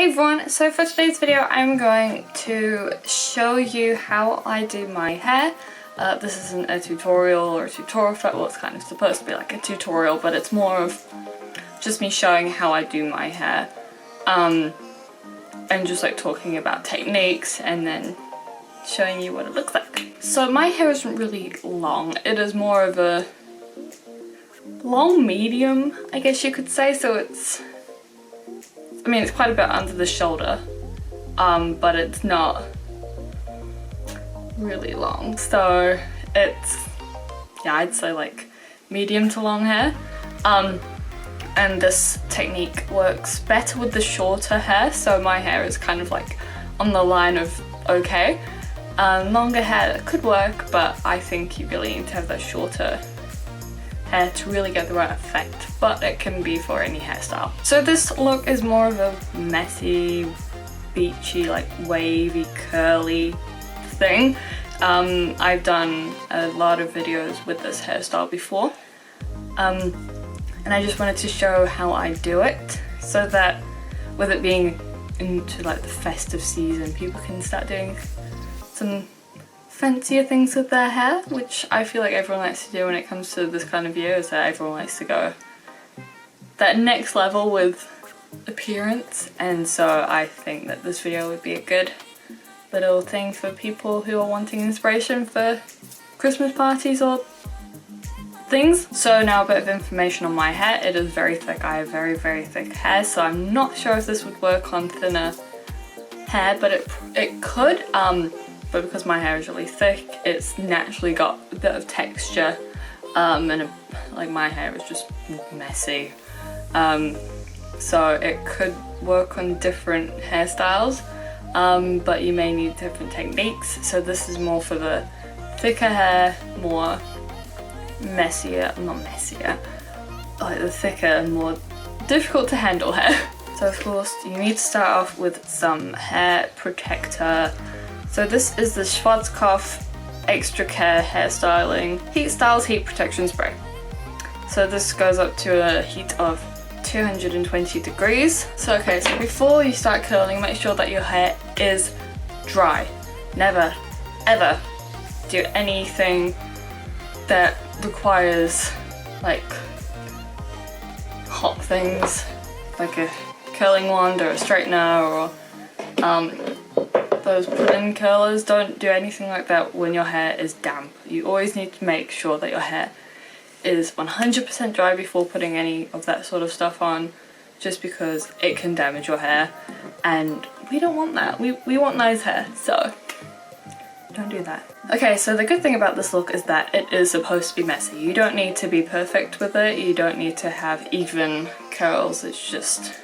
Hey everyone, so for today's video I'm going to show you how I do my hair. This isn't a tutorial or a tutorial, well it's kind of supposed to be like a tutorial, but it's more of just me showing how I do my hair. And just like talking about techniques and then showing you what it looks like. So my hair isn't really long, it is more of a long medium, I guess you could say, so it's quite a bit under the shoulder, but it's not really long. So it's, yeah, I'd say like medium to long hair. And this technique works better with the shorter hair, so my hair is kind of like on the line of okay. Longer hair could work, but I think you really need to have that shorter hair to really get the right effect, but it can be for any hairstyle. So this look is more of a messy, beachy, like wavy, curly thing. I've done a lot of videos with this hairstyle before, and I just wanted to show how I do it so that with it being into like the festive season, people can start doing some fancier things with their hair, which I feel like everyone likes to do when it comes to this kind of year, is that everyone likes to go that next level with appearance, and so I think that this video would be a good little thing for people who are wanting inspiration for Christmas parties or things. So now a bit of information on my hair. It is very thick. I have very, very thick hair, so I'm not sure if this would work on thinner hair, but it could. But because my hair is really thick, it's naturally got a bit of texture, and like my hair is just messy. So it could work on different hairstyles, but you may need different techniques. So this is more for the thicker hair, more messier, not messier, like the thicker and more difficult to handle hair. So of course you need to start off with some hair protector. So this is the Schwarzkopf Extra Care Hairstyling Heat Styles Heat Protection Spray. So this goes up to a heat of 220 degrees. So okay, so before you start curling, make sure that your hair is dry. Never, ever do anything that requires like hot things, like a curling wand or a straightener or those put-in curlers. Don't do anything like that when your hair is damp. You always need to make sure that your hair is 100% dry before putting any of that sort of stuff on, just because it can damage your hair and we don't want that. We want nice hair, so don't do that. Okay, so the good thing about this look is that it is supposed to be messy. You don't need to be perfect with it. You don't need to have even curls. It's just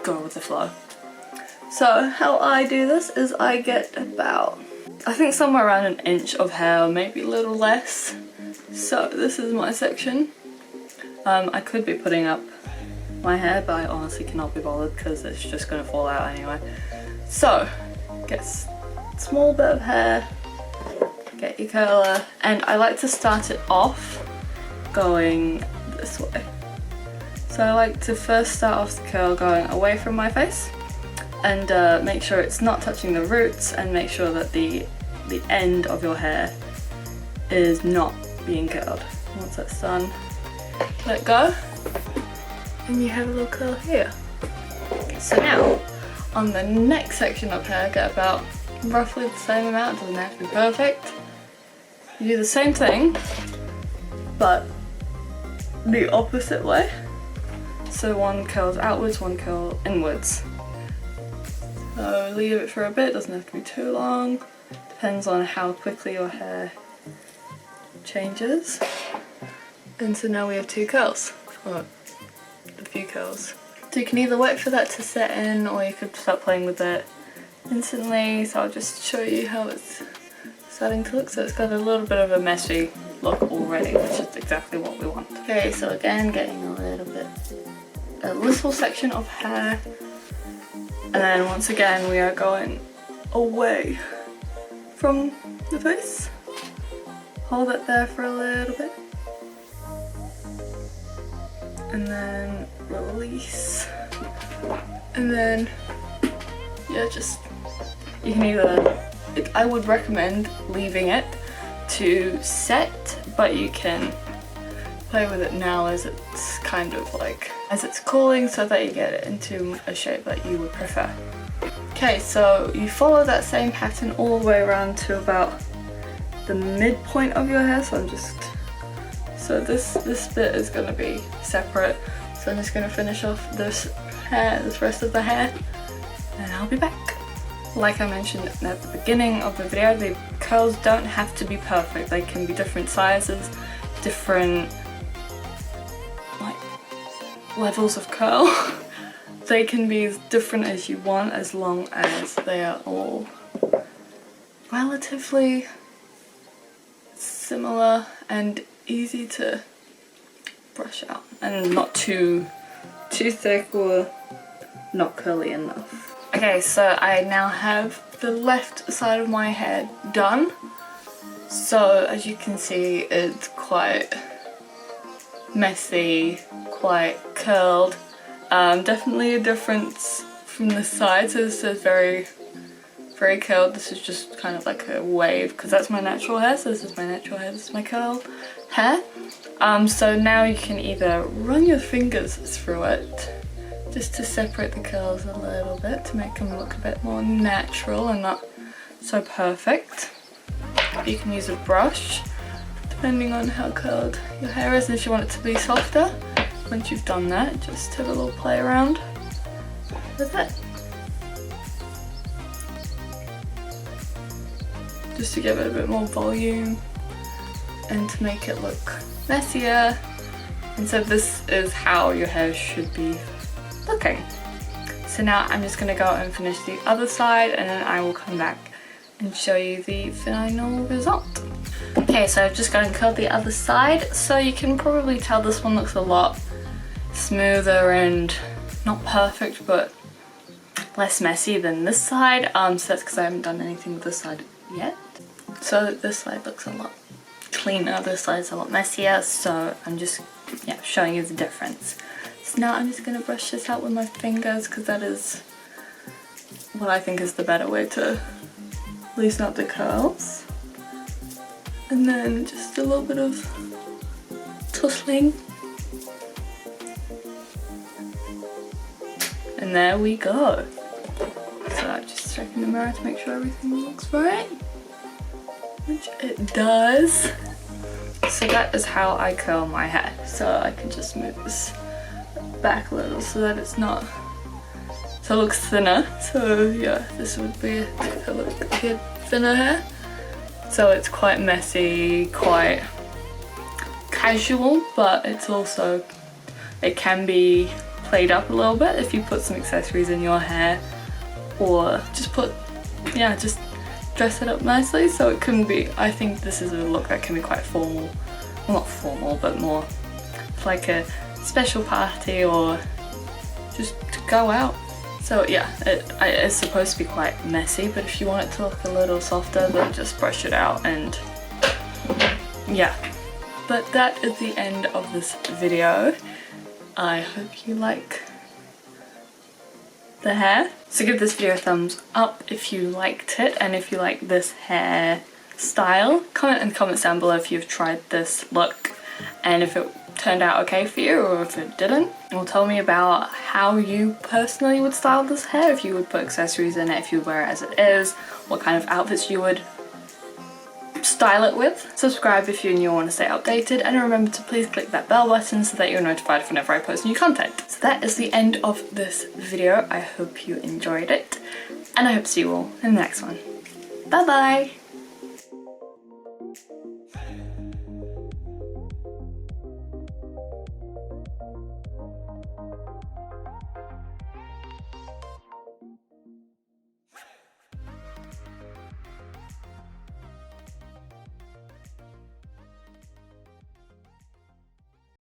go with the flow. So how I do this is I get about, I think somewhere around an inch of hair, maybe a little less. So this is my section. I could be putting up my hair, but I honestly cannot be bothered because it's just going to fall out anyway. So get a small bit of hair, get your curler, and I like to start it off going this way. So I like to first start off the curl going away from my face, and make sure it's not touching the roots, and make sure that the end of your hair is not being curled. Once that's done, let go, and you have a little curl here. So now, on the next section of hair, get about roughly the same amount. It doesn't have to be perfect. You do the same thing, but the opposite way. So one curls outwards, one curl inwards. So leave it for a bit, doesn't have to be too long. Depends on how quickly your hair changes. And so now we have two curls, or a few curls. So you can either wait for that to set in, or you could start playing with it instantly. So I'll just show you how it's starting to look. So it's got a little bit of a messy look already, which is exactly what we want. Okay, so again, getting a little section of hair. And then once again we are going away from the face. Hold it there for a little bit. And then release. And then yeah, you can either, I would recommend leaving it to set, but you can play with it now as it's kind of like, as it's cooling, so that you get it into a shape that you would prefer. Okay, so you follow that same pattern all the way around to about the midpoint of your hair. So this bit is going to be separate. So I'm just going to finish off this rest of the hair, and I'll be back. Like I mentioned at the beginning of the video, the curls don't have to be perfect. They can be different sizes, different like levels of curl. They can be as different as you want, as long as they are all relatively similar and easy to brush out, and not too thick or not curly enough. Okay, so I now have the left side of my hair done. So as you can see, it's quite messy, quite curled. Definitely a difference from the side. So this is very curled. This is just kind of like a wave, because that's my natural hair. So this is my natural hair, this is my curled hair. So now you can either run your fingers through it just to separate the curls a little bit, to make them look a bit more natural and not so perfect. You can use a brush depending on how curled your hair is, and if you want it to be softer. Once you've done that, just have a little play around with it, just to give it a bit more volume and to make it look messier. And so this is how your hair should be looking. So now I'm just going to go and finish the other side, and then I will come back and show you the final result. Okay, so I've just gone and curled the other side, so you can probably tell this one looks a lot smoother and not perfect, but less messy than this side. So that's because I haven't done anything with this side yet. So this side looks a lot cleaner, this side's a lot messier, so I'm just showing you the difference. So now I'm just going to brush this out with my fingers, because that is what I think is the better way to loosen up the curls. And then just a little bit of tussling. And there we go. So I'm just checking the mirror to make sure everything looks right, which it does. So that is how I curl my hair. So I can just move this back a little so that it's not, so it looks thinner. So yeah, this would be a look like thinner hair. So it's quite messy, quite casual, but it's also, it can be played up a little bit if you put some accessories in your hair, or just just dress it up nicely. So it can be, I think this is a look that can be quite formal, well, not formal, but more like a special party or just to go out. So yeah, it's supposed to be quite messy, but if you want it to look a little softer, then just brush it out. And yeah, but that is the end of this video. I hope you like the hair. So give this video a thumbs up if you liked it, and if you like this hair style. Comment in the comments down below if you've tried this look and if it turned out okay for you, or if it didn't. Or tell me about how you personally would style this hair, if you would put accessories in it, if you would wear it as it is, what kind of outfits you would style it with. Subscribe if you want to stay updated, and remember to please click that bell button so that you're notified whenever I post new content. So that is the end of this video. I hope you enjoyed it, and I hope to see you all in the next one. Bye bye!